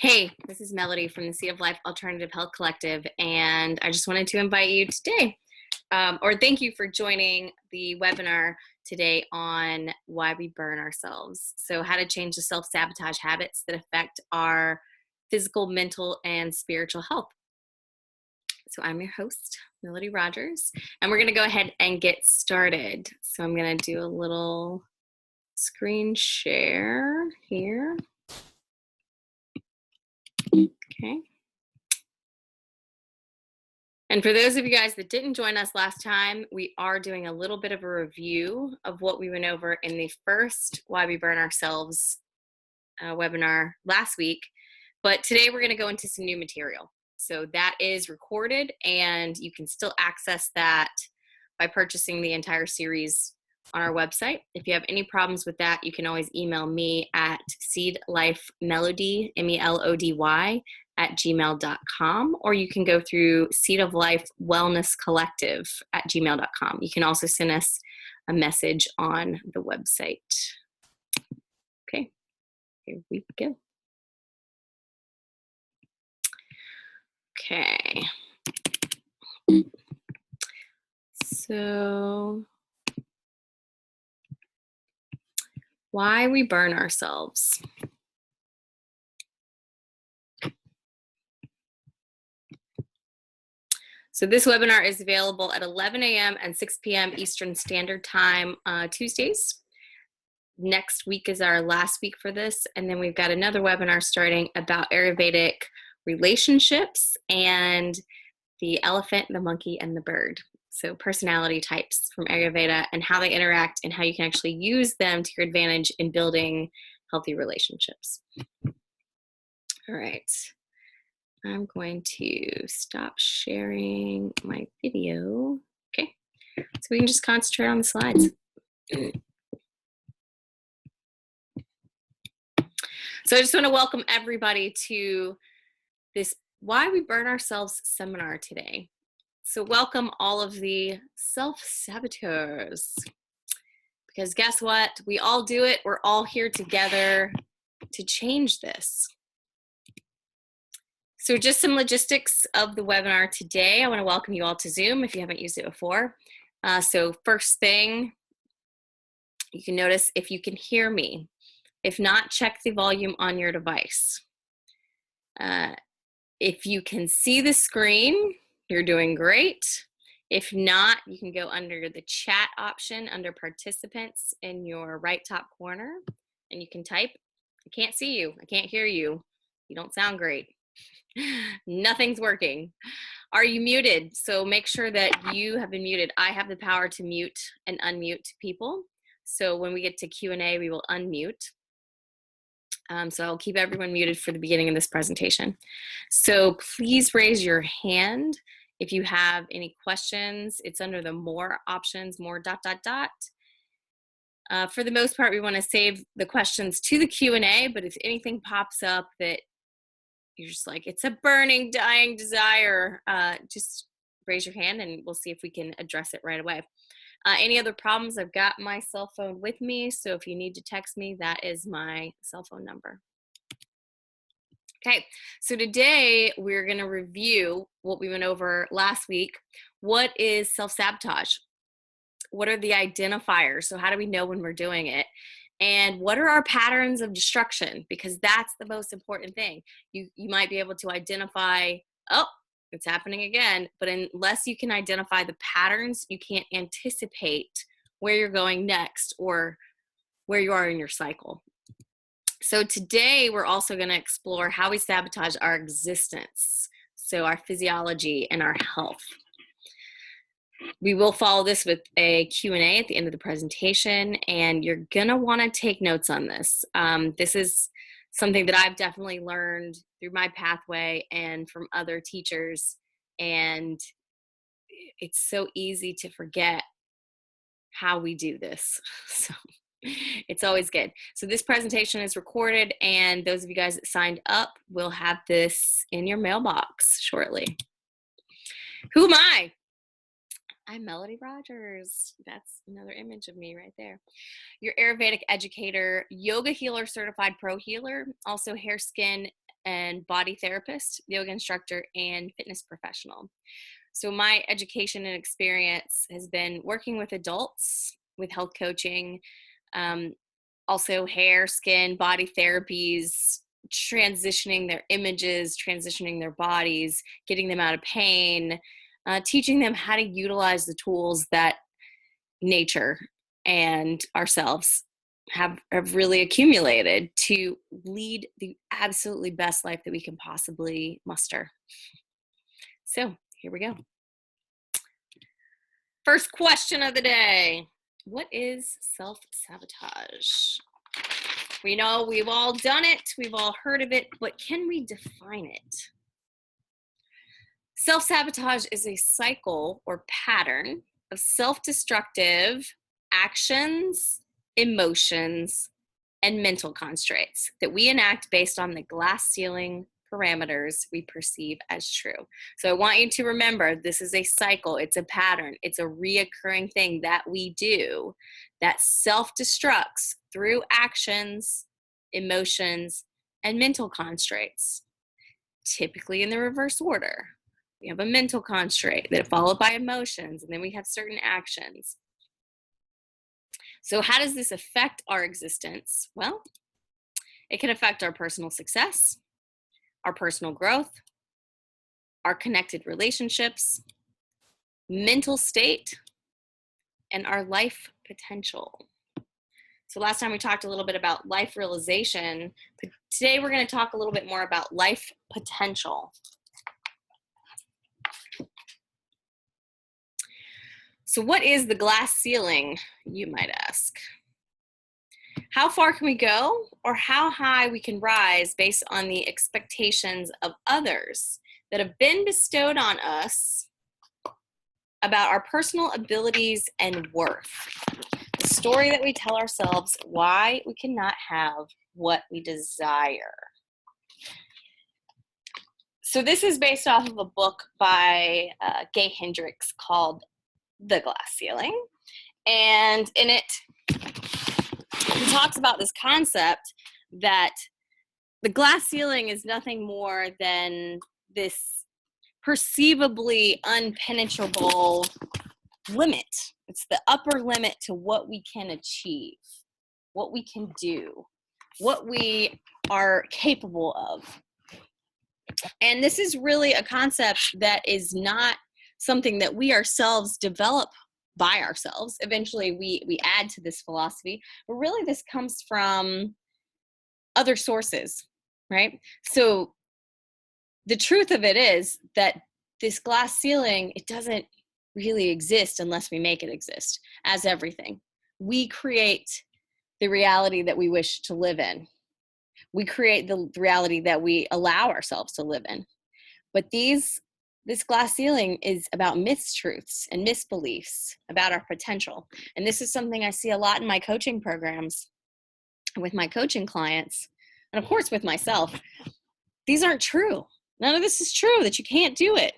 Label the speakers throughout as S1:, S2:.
S1: Hey, this is Melody from the Seed of Life Alternative Health Collective, and I just wanted to invite you today, or thank you for joining the webinar today on why we burn ourselves. So how to change the self-sabotage habits that affect our physical, mental, and spiritual health. So I'm your host, Melody Rogers, and we're gonna go ahead and get started. So I'm gonna do a little screen share here. Okay. And for those of you guys that didn't join us last time, we are doing a little bit of a review of what we went over in the first Why We Burn Ourselves webinar last week. But today we're going to go into some new material. So that is recorded, and you can still access that by purchasing the entire series on our website. If you have any problems with that, you can always email me at seedlifemelody, MELODY, at gmail.com, or you can go through Seed of Life Wellness Collective at gmail.com. You can also send us a message on the website. Okay, here we go. Okay. So, why we burn ourselves. So this webinar is available at 11 a.m. and 6 p.m. Eastern Standard Time, Tuesdays. Next week is our last week for this, and then we've got another webinar starting about Ayurvedic relationships and the elephant, the monkey, and the bird. So personality types from Ayurveda and how they interact and how you can actually use them to your advantage in building healthy relationships. All right. I'm going to stop sharing my video. Okay, so we can just concentrate on the slides. So I just want to welcome everybody to this Why We Burn Ourselves seminar today. So welcome all of the self-saboteurs, because guess what? We all do it. We're all here together to change this. So just some logistics of the webinar today. I want to welcome you all to Zoom if you haven't used it before. So first thing, you can notice if you can hear me. If not, check the volume on your device. If you can see the screen, you're doing great. If not, you can go under the chat option under participants in your right top corner, and you can type, I can't see you, I can't hear you, you don't sound great. Nothing's working. Are you muted? So make sure that you have been muted. I have the power to mute and unmute people. So when we get to Q&A, we will unmute. So I'll keep everyone muted for the beginning of this presentation. So please raise your hand if you have any questions. It's under the more options, more ... For the most part, we want to save the questions to the Q&A, but if anything pops up that you're just like, it's a burning, dying desire, just raise your hand and we'll see if we can address it right away. Any other problems? I've got my cell phone with me, so if you need to text me, that is my cell phone number. Okay, so today we're going to review what we went over last week. What is self-sabotage? What are the identifiers? So how do we know when we're doing it? And what are our patterns of destruction? Because that's the most important thing. You might be able to identify, oh, it's happening again, but unless you can identify the patterns, you can't anticipate where you're going next or where you are in your cycle. So today we're also going to explore how we sabotage our existence, so our physiology and our health. We will follow this with a Q&A at the end of the presentation, and you're going to want to take notes on this. This is something that I've definitely learned through my pathway and from other teachers, and it's so easy to forget how we do this. So it's always good. So this presentation is recorded, and those of you guys that signed up will have this in your mailbox shortly. Who am I? I'm Melody Rogers. That's another image of me right there. Your Ayurvedic educator, yoga healer, certified pro healer, also hair, skin, and body therapist, yoga instructor, and fitness professional. So my education and experience has been working with adults with health coaching, also hair, skin, body therapies, transitioning their images, transitioning their bodies, getting them out of pain, teaching them how to utilize the tools that nature and ourselves have really accumulated to lead the absolutely best life that we can possibly muster. So here we go. First question of the day. What is self-sabotage? We know we've all done it, we've all heard of it, but can we define it? Self-sabotage is a cycle or pattern of self-destructive actions, emotions, and mental constraints that we enact based on the glass ceiling parameters we perceive as true. So I want you to remember, this is a cycle, it's a pattern, it's a reoccurring thing that we do that self-destructs through actions, emotions, and mental constraints, typically in the reverse order. We have a mental constraint that followed by emotions, and then we have certain actions. So how does this affect our existence? Well, it can affect our personal success, our personal growth, our connected relationships, mental state, and our life potential. So last time we talked a little bit about life realization, but today we're going to talk a little bit more about life potential. So what is the glass ceiling, you might ask? How far can we go, or how high we can rise based on the expectations of others that have been bestowed on us about our personal abilities and worth? The story that we tell ourselves why we cannot have what we desire. So this is based off of a book by Gay Hendricks called The Glass Ceiling. And in it, he talks about this concept that the glass ceiling is nothing more than this perceivably unpenetrable limit. It's the upper limit to what we can achieve, what we can do, what we are capable of. And this is really a concept that is not something that we ourselves develop by ourselves. Eventually we add to this philosophy, but really this comes from other sources, right? So the truth of it is that this glass ceiling, it doesn't really exist unless we make it exist, as everything. We create the reality that we wish to live in. We create the reality that we allow ourselves to live in. But this glass ceiling is about mistruths and misbeliefs about our potential. And this is something I see a lot in my coaching programs with my coaching clients, and of course with myself. These aren't true. None of this is true, that you can't do it.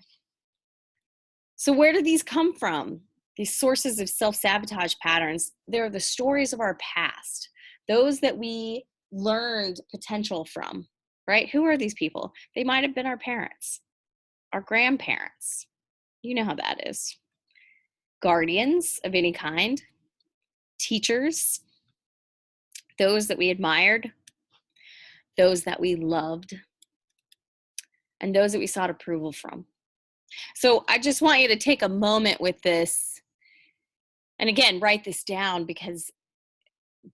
S1: So where do these come from? These sources of self-sabotage patterns, they're the stories of our past, those that we learned potential from, right? Who are these people? They might have been our parents, our grandparents. You know how that is. Guardians of any kind, teachers, those that we admired, those that we loved, and those that we sought approval from. So I just want you to take a moment with this, and again, write this down, because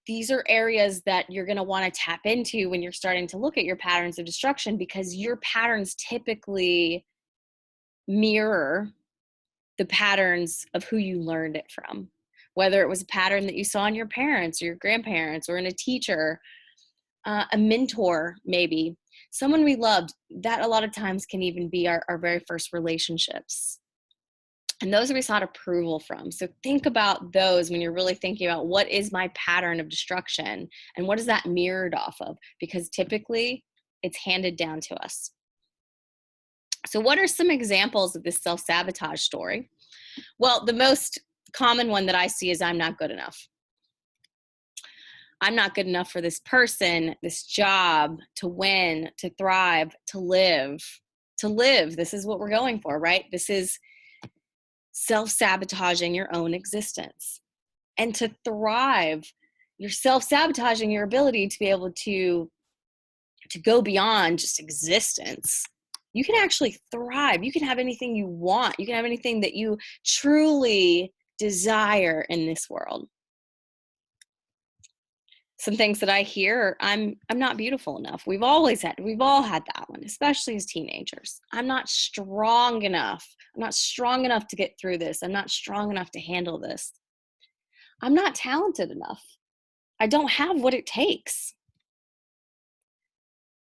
S1: these are areas that you're going to want to tap into when you're starting to look at your patterns of destruction, because your patterns typically mirror the patterns of who you learned it from. Whether it was a pattern that you saw in your parents or your grandparents or in a teacher, a mentor, maybe someone we loved. That a lot of times can even be our very first relationships. And those we sought approval from. So think about those when you're really thinking about what is my pattern of destruction and what is that mirrored off of, because typically it's handed down to us. So what are some examples of this self-sabotage story? Well, the most common one that I see is I'm not good enough. I'm not good enough for this person, this job, to win, to thrive, to live. To live. This is what we're going for, right? This is self-sabotaging your own existence. And to thrive, you're self-sabotaging your ability to be able to go beyond just existence. You can actually thrive. You can have anything you want. You can have anything that you truly desire in this world. Some things that I hear, I'm not beautiful enough. We've all had that one, especially as teenagers. I'm not strong enough. I'm not strong enough to get through this. I'm not strong enough to handle this. I'm not talented enough. I don't have what it takes.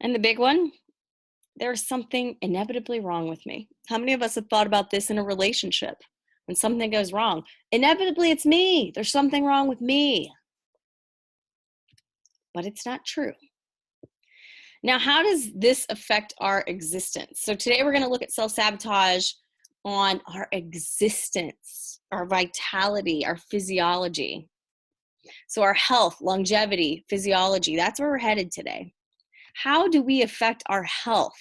S1: And the big one, there's something inevitably wrong with me. How many of us have thought about this in a relationship? When something goes wrong, inevitably it's me. There's something wrong with me. But it's not true. Now, how does this affect our existence? So today we're going to look at self-sabotage on our existence, our vitality, our physiology. So our health, longevity, physiology, that's where we're headed today. How do we affect our health,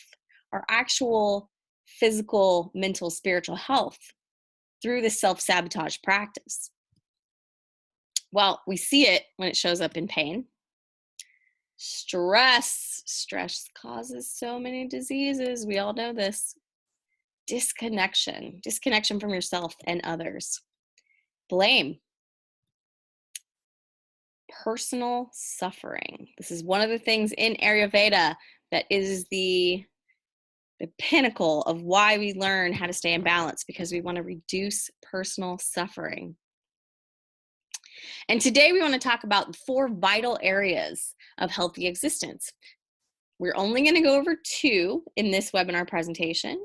S1: our actual physical, mental, spiritual health through the self-sabotage practice? Well, we see it when it shows up in pain. Stress causes so many diseases. We all know this. Disconnection from yourself and others. Blame. Personal suffering. This is one of the things in Ayurveda that is the pinnacle of why we learn how to stay in balance, because we want to reduce personal suffering. And today we want to talk about 4 vital areas of healthy existence. We're only going to go over 2 in this webinar presentation,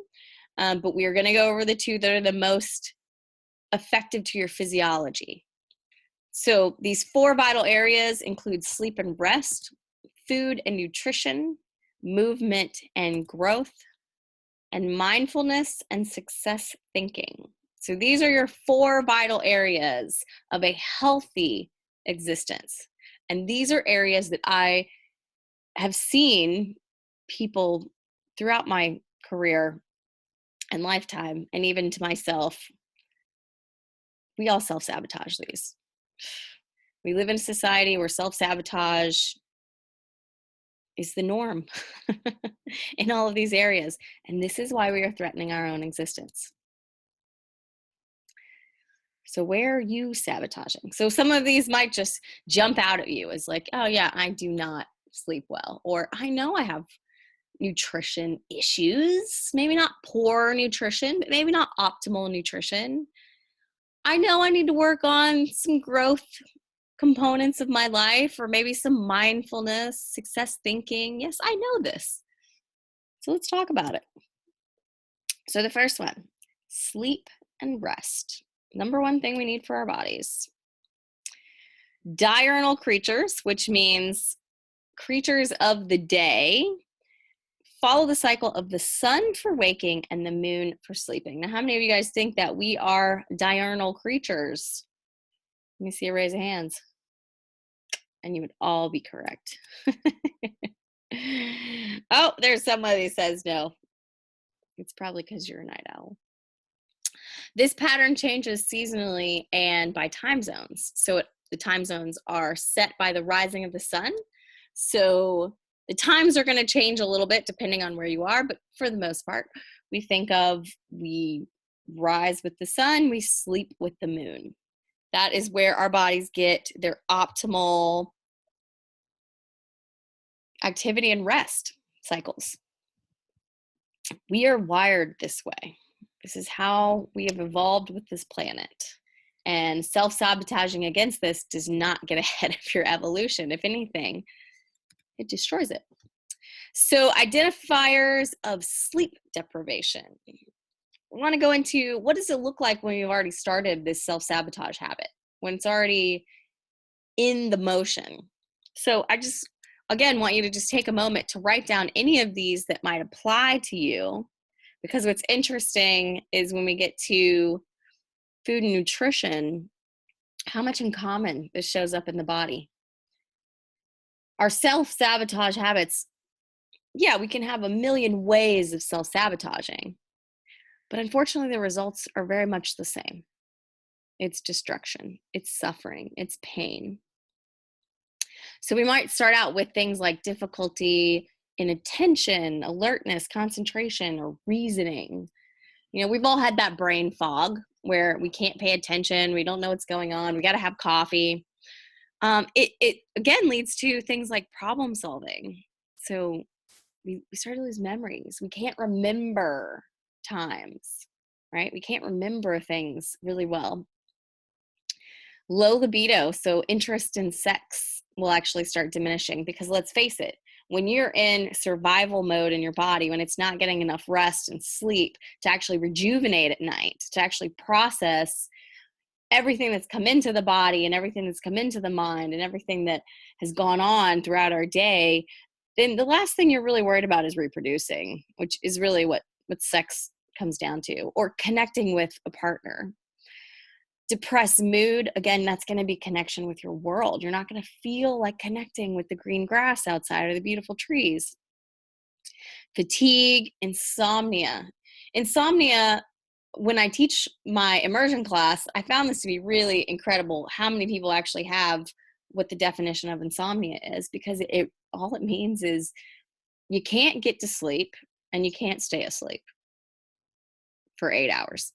S1: but we are going to go over the 2 that are the most effective to your physiology. So these 4 vital areas include sleep and rest, food and nutrition, movement and growth, and mindfulness and success thinking. So these are your 4 vital areas of a healthy existence. And these are areas that I have seen people throughout my career and lifetime, and even to myself, we all self-sabotage these. We live in a society where self-sabotage is the norm in all of these areas. And this is why we are threatening our own existence. So where are you sabotaging? So some of these might just jump out at you as like, oh yeah, I do not sleep well. Or I know I have nutrition issues. Maybe not poor nutrition, but maybe not optimal nutrition. I know I need to work on some growth components of my life, or maybe some mindfulness, success thinking. Yes, I know this. So let's talk about it. So the first one, sleep and rest. Number 1 thing we need for our bodies. Diurnal creatures, which means creatures of the day, follow the cycle of the sun for waking and the moon for sleeping. Now, how many of you guys think that we are diurnal creatures? Let me see a raise of hands. And you would all be correct. Oh, there's somebody who says no. It's probably because you're a night owl. This pattern changes seasonally and by time zones. So the time zones are set by the rising of the sun. So the times are going to change a little bit depending on where you are, but for the most part, we think of we rise with the sun, we sleep with the moon. That is where our bodies get their optimal activity and rest cycles. We are wired this way. This is how we have evolved with this planet. And self-sabotaging against this does not get ahead of your evolution. If anything, it destroys it. So identifiers of sleep deprivation. I want to go into what does it look like when you've already started this self-sabotage habit, when it's already in the motion. So I just, again, want you to just take a moment to write down any of these that might apply to you, because what's interesting is when we get to food and nutrition, how much in common this shows up in the body. Our self-sabotage habits, yeah, we can have a million ways of self-sabotaging, but unfortunately the results are very much the same. It's destruction, it's suffering, it's pain. So we might start out with things like difficulty in attention, alertness, concentration, or reasoning. You know, we've all had that brain fog where we can't pay attention, we don't know what's going on, we got to have coffee. It again leads to things like problem solving. So we start to lose memories. We can't remember times, right? We can't remember things really well. Low libido, so interest in sex, will actually start diminishing because let's face it, when you're in survival mode in your body, when it's not getting enough rest and sleep to actually rejuvenate at night, to actually process everything that's come into the body and everything that's come into the mind and everything that has gone on throughout our day, then the last thing you're really worried about is reproducing, which is really what sex comes down to, or connecting with a partner. Depressed mood, again, that's going to be connection with your world. You're not going to feel like connecting with the green grass outside or the beautiful trees. Fatigue, insomnia. Insomnia, when I teach my immersion class, I found this to be really incredible how many people actually have what the definition of insomnia is, because it all it means is you can't get to sleep and you can't stay asleep for 8 hours.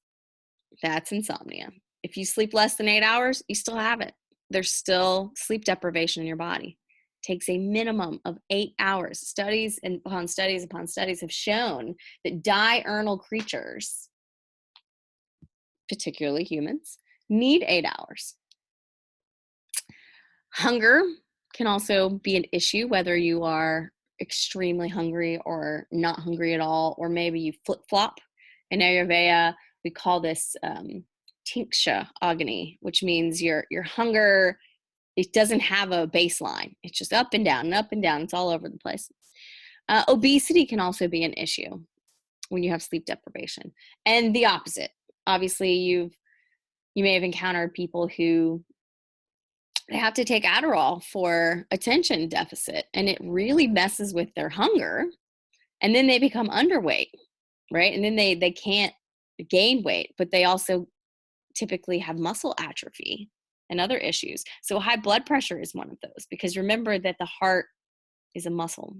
S1: That's insomnia. If you sleep less than 8 hours, you still have it. There's still sleep deprivation in your body. It takes a minimum of 8 hours. Studies upon studies upon studies have shown that diurnal creatures, particularly humans, need 8 hours. Hunger can also be an issue, whether you are extremely hungry or not hungry at all, or maybe you flip-flop. In Ayurveda, we call this tingsha agni, which means your hunger, it doesn't have a baseline. It's just up and down and up and down. It's all over the place. Obesity can also be an issue when you have sleep deprivation. And the opposite. Obviously, you may have encountered people who they have to take Adderall for attention deficit, and it really messes with their hunger. And then they become underweight, right? And then they can't gain weight, but they also typically have muscle atrophy and other issues. So high blood pressure is one of those, because remember that the heart is a muscle.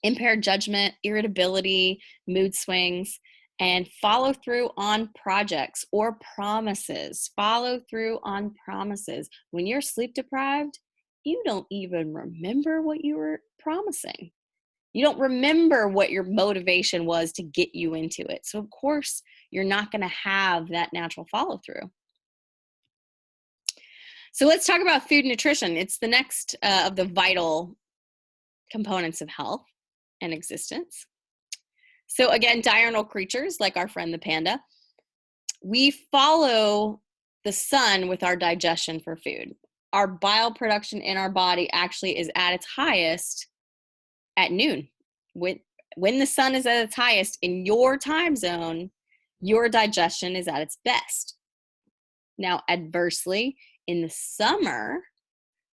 S1: Impaired judgment, irritability, mood swings, and follow through on projects or promises. Follow through on promises. When you're sleep deprived, you don't even remember what you were promising. You don't remember what your motivation was to get you into it. So of course, you're not going to have that natural follow through. So let's talk about food and nutrition. It's the next of the vital components of health and existence. So again, diurnal creatures like our friend the panda, we follow the sun with our digestion for food. Our bile production in our body actually is at its highest at noon. When the sun is at its highest in your time zone, your digestion is at its best. Now, adversely, in the summer,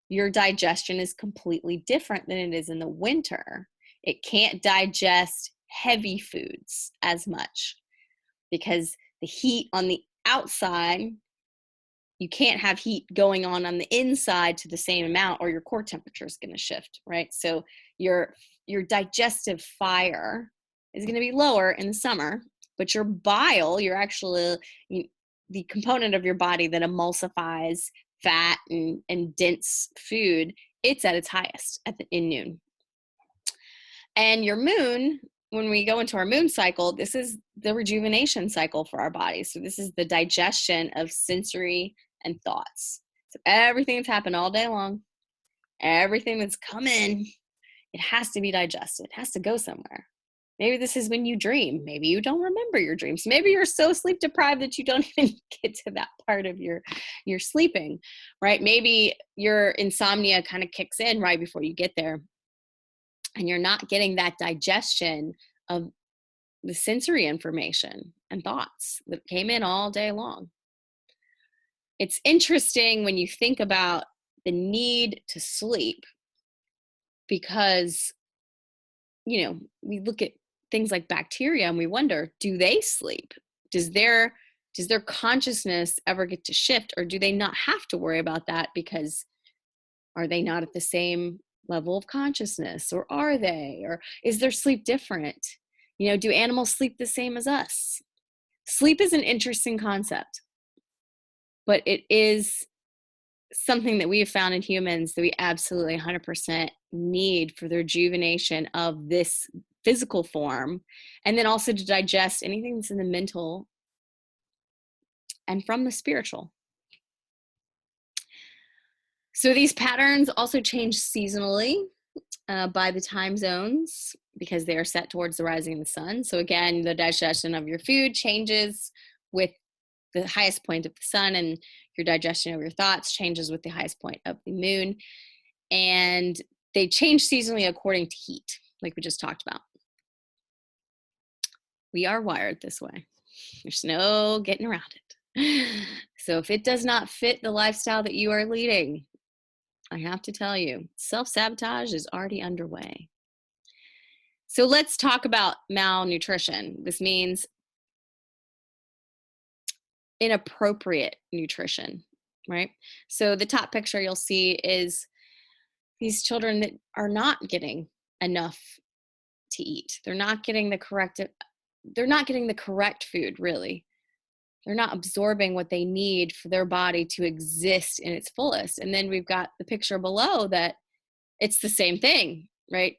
S1: your digestion is completely different than it is in the winter. It can't digest heavy foods as much because the heat on the outside, you can't have heat going on the inside to the same amount, or your core temperature is going to shift, right? So your digestive fire is going to be lower in the summer, but your bile, the component of your body that emulsifies fat and dense food, it's at its highest in noon. And your moon, when we go into our moon cycle, this is the rejuvenation cycle for our bodies. So this is the digestion of sensory and thoughts. So everything that's happened all day long, everything that's come in, it has to be digested. It has to go somewhere. Maybe this is when you dream. Maybe you don't remember your dreams. Maybe you're so sleep deprived that you don't even get to that part of your sleeping, right? Maybe your insomnia kind of kicks in right before you get there, and you're not getting that digestion of the sensory information and thoughts that came in all day long. It's interesting when you think about the need to sleep. because, we look at things like bacteria and we wonder, do they sleep? Does their consciousness ever get to shift, or do they not have to worry about that because are they not at the same level of consciousness, or are they, or is their sleep different? Do animals sleep the same as us? Sleep is an interesting concept, but it is something that we have found in humans that we absolutely 100% need for the rejuvenation of this physical form, and then also to digest anything that's in the mental and from the spiritual. So these patterns also change seasonally by the time zones because they are set towards the rising of the sun. So again, the digestion of your food changes with the highest point of the sun, and your digestion of your thoughts changes with the highest point of the moon. And they change seasonally according to heat, like we just talked about. We are wired this way. There's no getting around it. So if it does not fit the lifestyle that you are leading, I have to tell you, self-sabotage is already underway. So let's talk about malnutrition. This means inappropriate nutrition, right? So the top picture you'll see is these children that are not getting enough to eat. They're not getting the correct food, really. They're not absorbing what they need for their body to exist in its fullest. And then we've got the picture below that it's the same thing, right?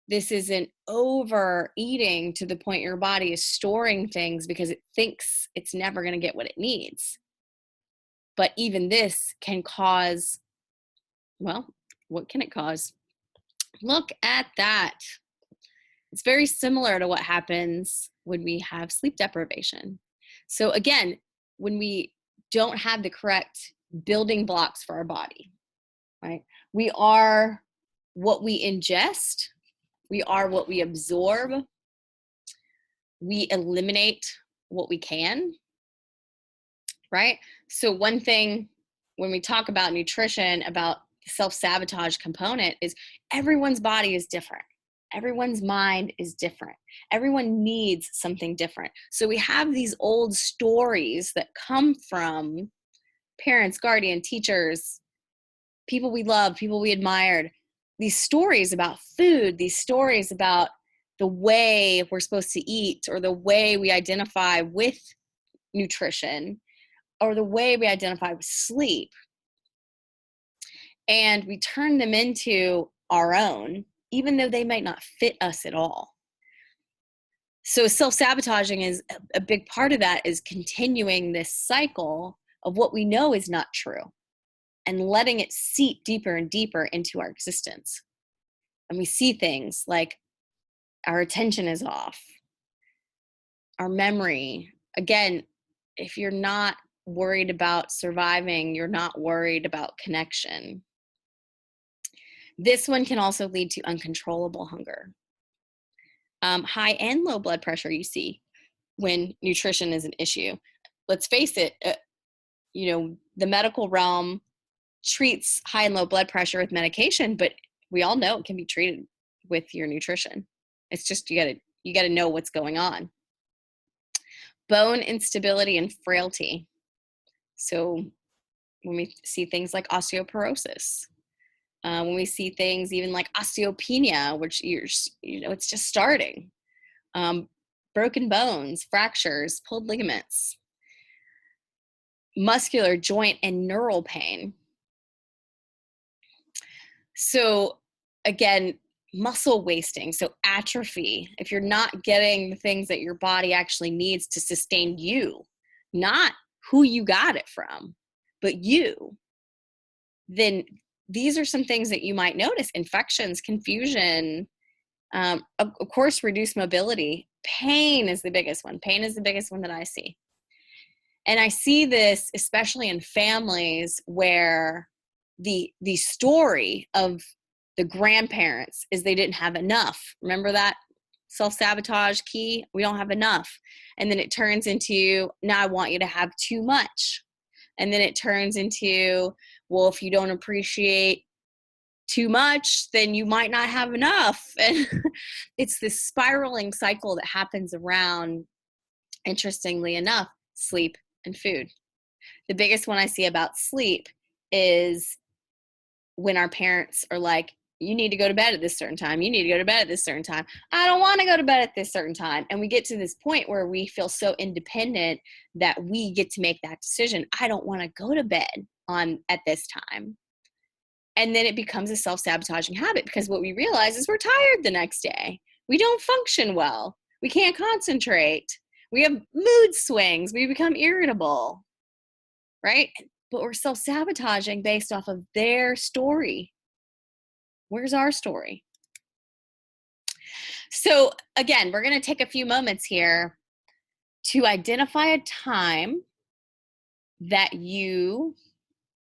S1: This isn't overeating to the point your body is storing things because it thinks it's never going to get what it needs. But even this can cause, well, what can it cause? Look at that. It's very similar to what happens when we have sleep deprivation. So again, when we don't have the correct building blocks for our body, right? We are what we ingest. We are what we absorb. We eliminate what we can, right? So one thing when we talk about nutrition, about the self-sabotage component, is everyone's body is different. Everyone's mind is different. Everyone needs something different. So we have these old stories that come from parents, guardian, teachers, people we love, people we admired. These stories about food, these stories about the way we're supposed to eat, or the way we identify with nutrition, or the way we identify with sleep. And we turn them into our own, even though they might not fit us at all. So self-sabotaging is a big part of that, is continuing this cycle of what we know is not true and letting it seep deeper and deeper into our existence. And we see things like our attention is off, our memory. Again, if you're not worried about surviving, you're not worried about connection. This one can also lead to uncontrollable hunger. High and low blood pressure you see when nutrition is an issue. Let's face it, the medical realm treats high and low blood pressure with medication, but we all know it can be treated with your nutrition. It's just you gotta know what's going on. Bone instability and frailty. So when we see things like osteoporosis, when we see things even like osteopenia, which it's just starting, broken bones, fractures, pulled ligaments, muscular, joint, and neural pain. So again, muscle wasting, so atrophy. If you're not getting the things that your body actually needs to sustain you, not who you got it from, but you, then these are some things that you might notice: infections, confusion, of course, reduced mobility. Pain is the biggest one. Pain is the biggest one that I see. And I see this especially in families where the story of the grandparents is they didn't have enough. Remember that self-sabotage key? We don't have enough. And then it turns into, now I want you to have too much. And then it turns into, well, if you don't appreciate too much, then you might not have enough. And it's this spiraling cycle that happens around, interestingly enough, sleep and food. The biggest one I see about sleep is when our parents are like, you need to go to bed at this certain time. You need to go to bed at this certain time. I don't want to go to bed at this certain time. And we get to this point where we feel so independent that we get to make that decision. I don't want to go to bed at this time. And then it becomes a self-sabotaging habit, because what we realize is we're tired the next day. We don't function well. We can't concentrate. We have mood swings. We become irritable, right? But we're self-sabotaging based off of their story. Where's our story? So again, we're going to take a few moments here to identify a time that you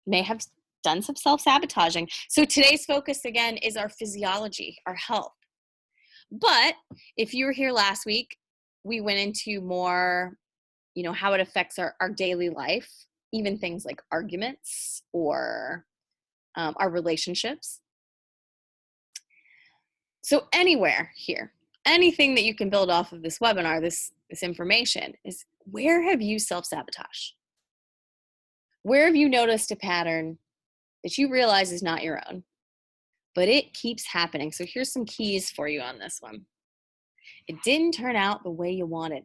S1: may have done some self-sabotaging. So today's focus again is our physiology, our health. But if you were here last week, we went into more, how it affects our daily life, even things like arguments or our relationships. So anywhere here, anything that you can build off of this webinar, this information, is where have you self-sabotaged? Where have you noticed a pattern that you realize is not your own, but it keeps happening? So here's some keys for you on this one. It didn't turn out the way you wanted.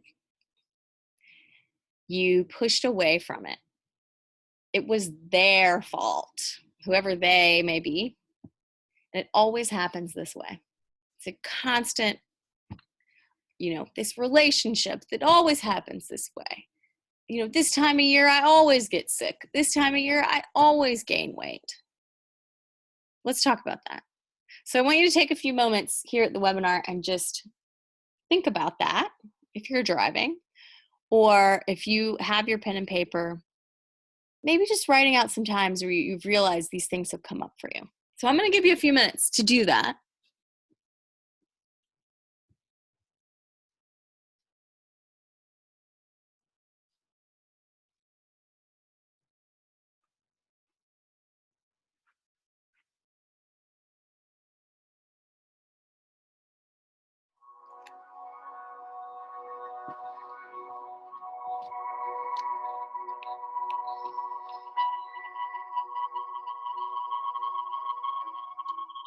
S1: You pushed away from it. It was their fault, whoever they may be. And it always happens this way. It's a constant, this relationship that always happens this way. This time of year, I always get sick. This time of year, I always gain weight. Let's talk about that. So I want you to take a few moments here at the webinar and just think about that if you're driving, or if you have your pen and paper, maybe just writing out some times where you've realized these things have come up for you. So I'm going to give you a few minutes to do that.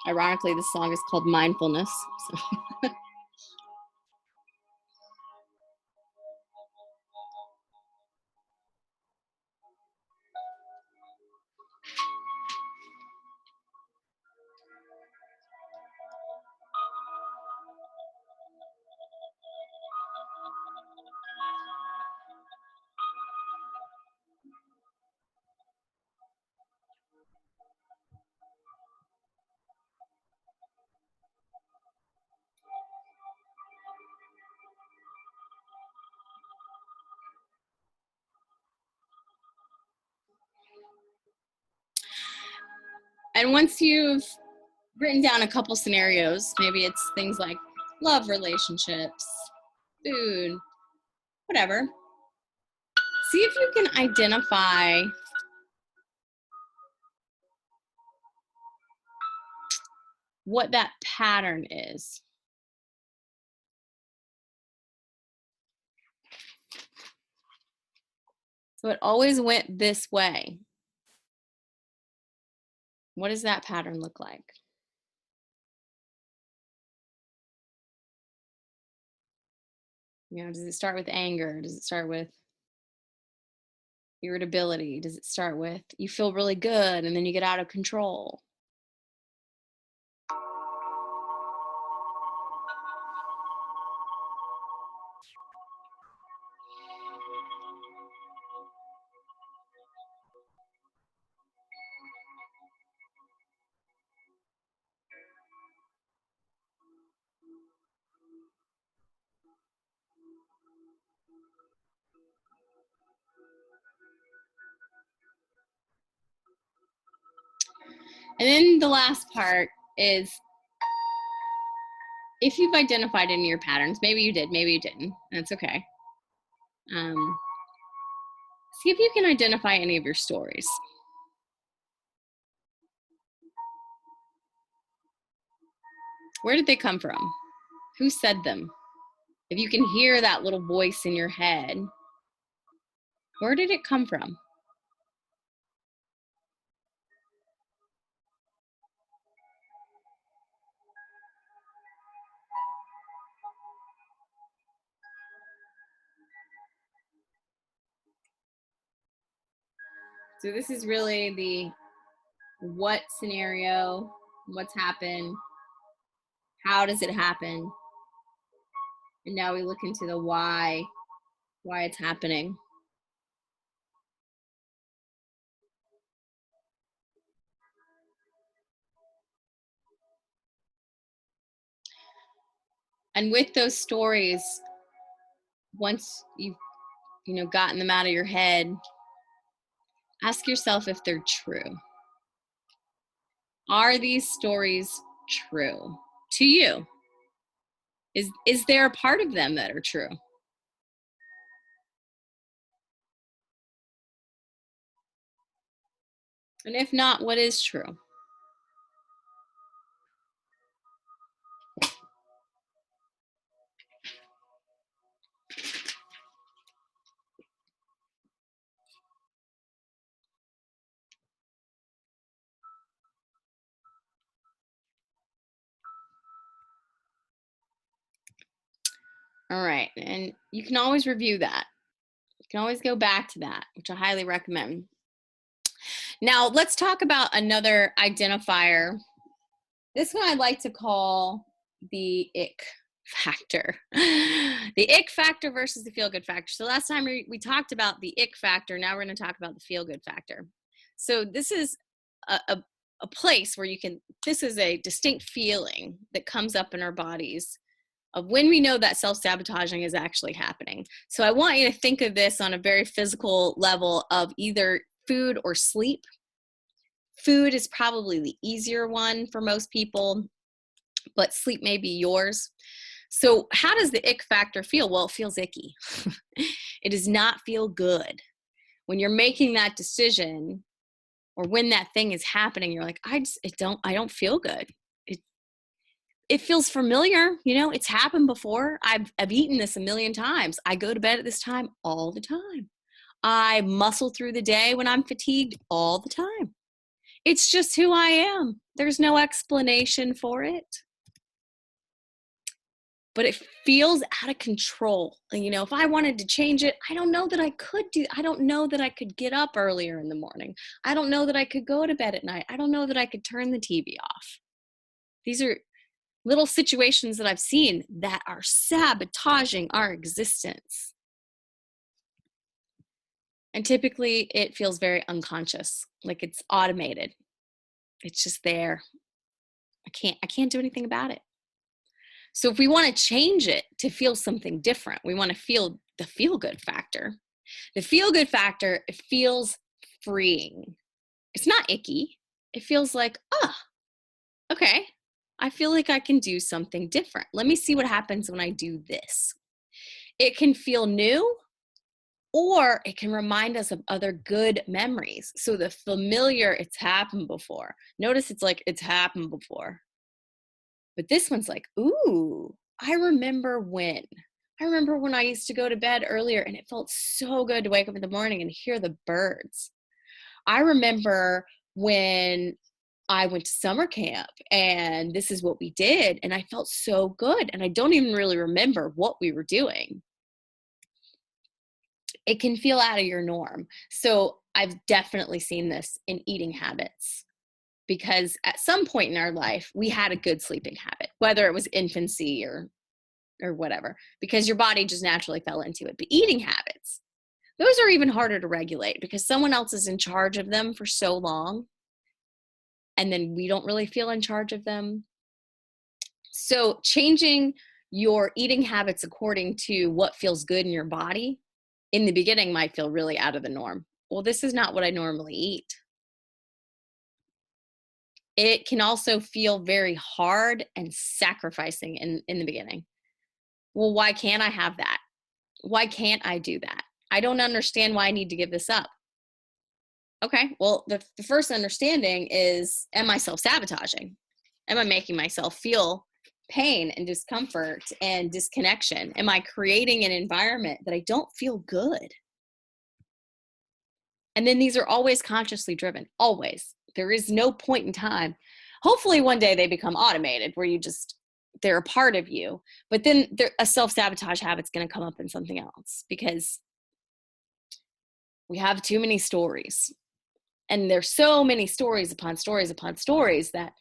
S1: Ironically, this song is called Mindfulness. So. And once you've written down a couple scenarios, maybe it's things like love relationships, food, whatever, see if you can identify what that pattern is. So it always went this way. What does that pattern look like? Does it start with anger? Does it start with irritability? Does it start with you feel really good and then you get out of control? And then the last part is, if you've identified any of your patterns, maybe you did, maybe you didn't, that's okay. See if you can identify any of your stories. Where did they come from? Who said them? If you can hear that little voice in your head, where did it come from? So this is really the what scenario, what's happened, how does it happen? And now we look into the why it's happening. And with those stories, once you've gotten them out of your head, ask yourself if they're true. Are these stories true to you? Is there a part of them that are true? And if not, what is true? All right. And you can always review that. You can always go back to that, which I highly recommend. Now, let's talk about another identifier. This one I like to call the ick factor. The ick factor versus the feel good factor. So last time we talked about the ick factor. Now we're going to talk about the feel good factor. So this is a place where this is a distinct feeling that comes up in our bodies of when we know that self-sabotaging is actually happening. So I want you to think of this on a very physical level of either food or sleep. Food is probably the easier one for most people, but sleep may be yours. So how does the ick factor feel? Well, it feels icky. It does not feel good. When you're making that decision or when that thing is happening, you're like, I don't feel good. It feels familiar. It's happened before. I've eaten this a million times. I go to bed at this time all the time. I muscle through the day when I'm fatigued all the time. It's just who I am. There's no explanation for it. But it feels out of control. If I wanted to change it, I don't know that I could I don't know that I could get up earlier in the morning. I don't know that I could go to bed at night. I don't know that I could turn the TV off. These are little situations that I've seen that are sabotaging our existence. And typically it feels very unconscious, like it's automated. It's just there. I can't do anything about it. So if we want to change it to feel something different, we want to feel the feel-good factor. The feel-good factor, it feels freeing. It's not icky. It feels like, okay, I feel like I can do something different. Let me see what happens when I do this. It can feel new, or it can remind us of other good memories. So the familiar, it's happened before. Notice it's like it's happened before. But this one's like, ooh, I remember when I used to go to bed earlier and it felt so good to wake up in the morning and hear the birds. I remember when I went to summer camp and this is what we did and I felt so good and I don't even really remember what we were doing. It can feel out of your norm. So I've definitely seen this in eating habits. Because at some point in our life, we had a good sleeping habit, whether it was infancy or whatever, because your body just naturally fell into it. But eating habits, those are even harder to regulate because someone else is in charge of them for so long. And then we don't really feel in charge of them. So changing your eating habits according to what feels good in your body in the beginning might feel really out of the norm. Well, this is not what I normally eat. It can also feel very hard and sacrificing in the beginning. Well, why can't I have that? Why can't I do that? I don't understand why I need to give this up. Okay, well, the first understanding is, am I self-sabotaging? Am I making myself feel pain and discomfort and disconnection? Am I creating an environment that I don't feel good? And then these are always consciously driven, always. There is no point in time. Hopefully one day they become automated where they're a part of you. But then a self-sabotage habit's going to come up in something else because we have too many stories. And there's so many stories upon stories upon stories that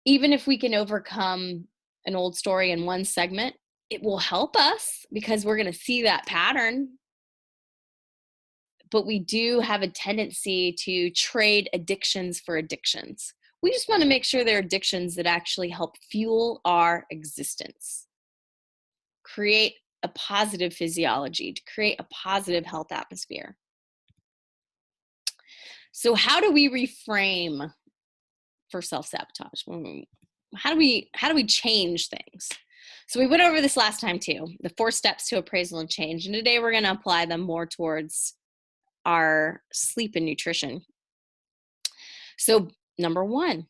S1: even if we can overcome an old story in one segment, it will help us because we're going to see that pattern. But we do have a tendency to trade addictions for addictions. We just want to make sure they're addictions that actually help fuel our existence, create a positive physiology, to create a positive health atmosphere. So how do we reframe for self-sabotage? How do we change things? So we went over this last time too, the 4 steps to appraisal and change. And today we're going to apply them more towards our sleep and nutrition. So number 1,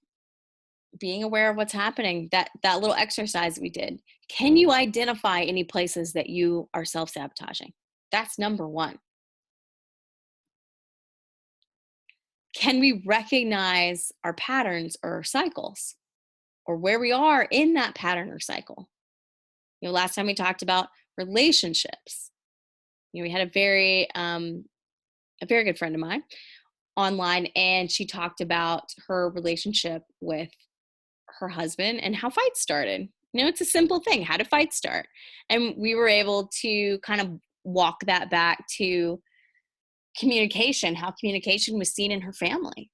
S1: being aware of what's happening, that little exercise we did. Can you identify any places that you are self-sabotaging? That's number 1. Can we recognize our patterns or our cycles or where we are in that pattern or cycle? Last time we talked about relationships. We had a very good friend of mine online, and she talked about her relationship with her husband and how fights started. It's a simple thing. How do fights start? And we were able to kind of walk that back to communication, how communication was seen in her family.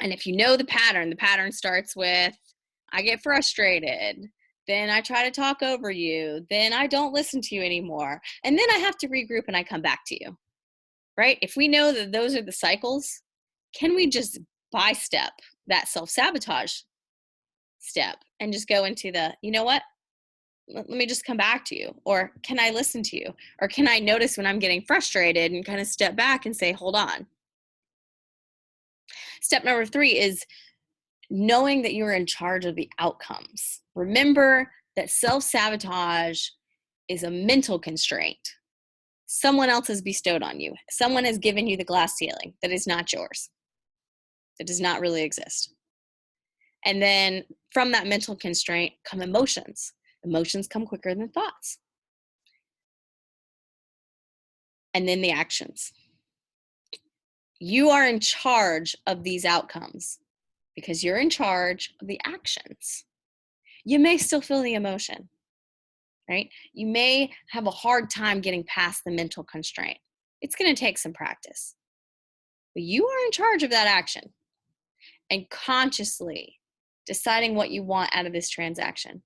S1: And if you know the pattern starts with, I get frustrated, then I try to talk over you, then I don't listen to you anymore, and then I have to regroup and I come back to you, right? If we know that those are the cycles, can we just by-step that self-sabotage step and just go into you know what? Let me just come back to you. Or can I listen to you? Or can I notice when I'm getting frustrated and kind of step back and say, hold on. Step number 3 is knowing that you're in charge of the outcomes. Remember that self-sabotage is a mental constraint. Someone else has bestowed on you. Someone has given you the glass ceiling that is not yours. That does not really exist. And then from that mental constraint come emotions. Emotions come quicker than thoughts. And then the actions. You are in charge of these outcomes because you're in charge of the actions. You may still feel the emotion, right? You may have a hard time getting past the mental constraint. It's going to take some practice. But you are in charge of that action and consciously deciding what you want out of this transaction.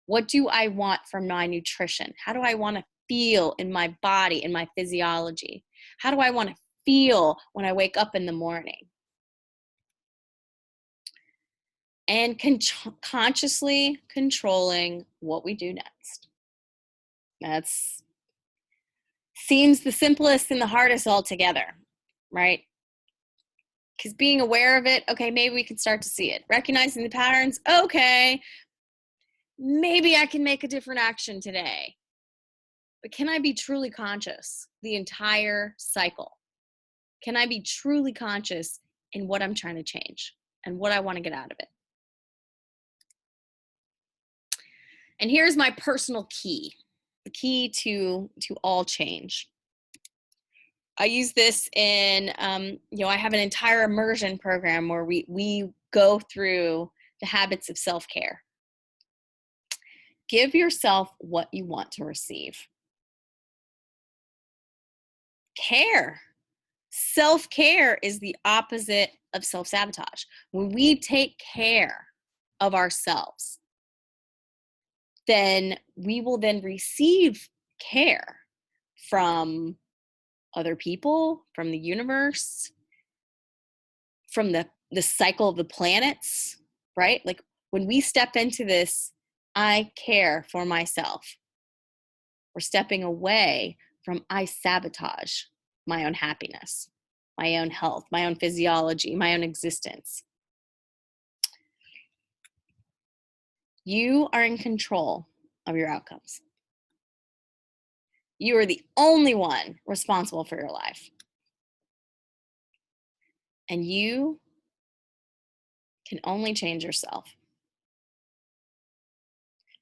S1: What do I want from my nutrition? How do I want to feel in my body, in my physiology? How do I want to feel when I wake up in the morning? And consciously controlling what we do next. That seems the simplest and the hardest altogether, right? Because being aware of it, okay, maybe we can start to see it. Recognizing the patterns, okay, maybe I can make a different action today. But can I be truly conscious the entire cycle? Can I be truly conscious in what I'm trying to change and what I want to get out of it? And here's my personal key, the key to all change. I use this in, I have an entire immersion program where we go through the habits of self-care. Give yourself what you want to receive. Care. Self-care is the opposite of self-sabotage. When we take care of ourselves, then we will then receive care from other people, from the universe, from the cycle of the planets, right? Like when we step into this, I care for myself, we're stepping away from I sabotage my own happiness, my own health, my own physiology, my own existence. You are in control of your outcomes. You are the only one responsible for your life. And you can only change yourself.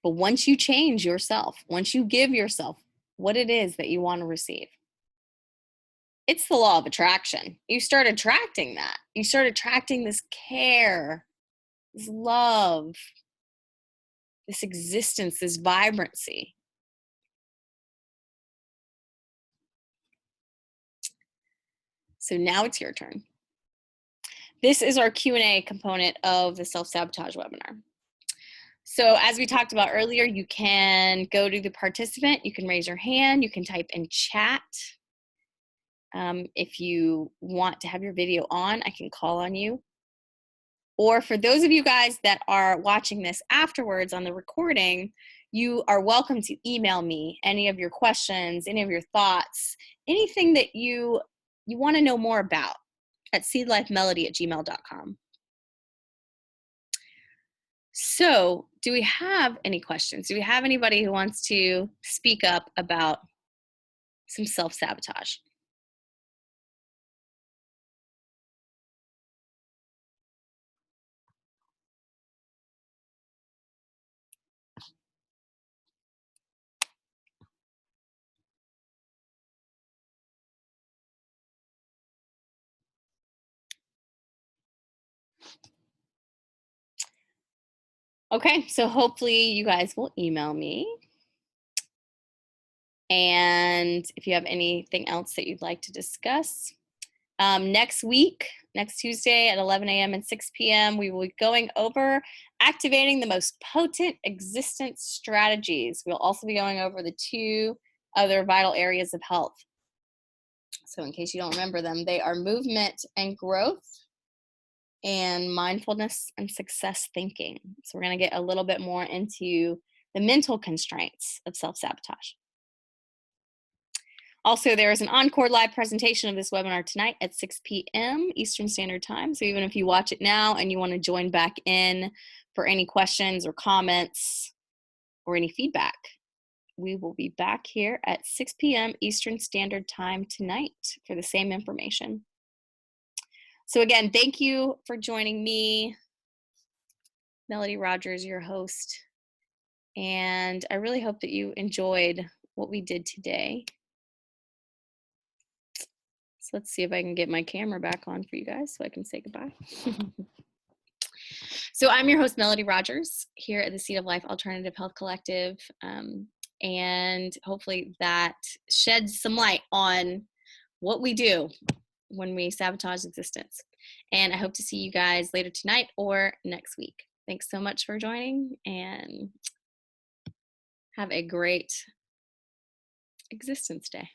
S1: But once you change yourself, once you give yourself what it is that you want to receive, it's the law of attraction. You start attracting that. You start attracting this care, this love, this existence, this vibrancy. So now it's your turn. This is our Q&A component of the self-sabotage webinar. So as we talked about earlier, you can go to the participant, you can raise your hand, you can type in chat. If you want to have your video on, I can call on you. Or for those of you guys that are watching this afterwards on the recording, you are welcome to email me any of your questions, any of your thoughts, anything that you want to know more about at seedlifemelody@gmail.com. So, do we have any questions? Do we have anybody who wants to speak up about some self-sabotage? Okay, so hopefully you guys will email me. And if you have anything else that you'd like to discuss, next week, next Tuesday at 11 a.m. and 6 p.m., we will be going over activating the most potent existence strategies. We'll also be going over the 2 other vital areas of health. So in case you don't remember them, they are movement and growth and mindfulness and success thinking. So we're going to get a little bit more into the mental constraints of self-sabotage. Also, there is an encore live presentation of this webinar tonight at 6 p.m. Eastern Standard Time. So even if you watch it now and you want to join back in for any questions or comments or any feedback, we will be back here at 6 p.m. Eastern Standard Time tonight for the same information. So again, thank you for joining me, Melody Rogers, your host. And I really hope that you enjoyed what we did today. So let's see if I can get my camera back on for you guys so I can say goodbye. So I'm your host, Melody Rogers, here at the Seed of Life Alternative Health Collective. And hopefully that sheds some light on what we do when we sabotage existence. And I hope to see you guys later tonight or next week. Thanks so much for joining and have a great existence day.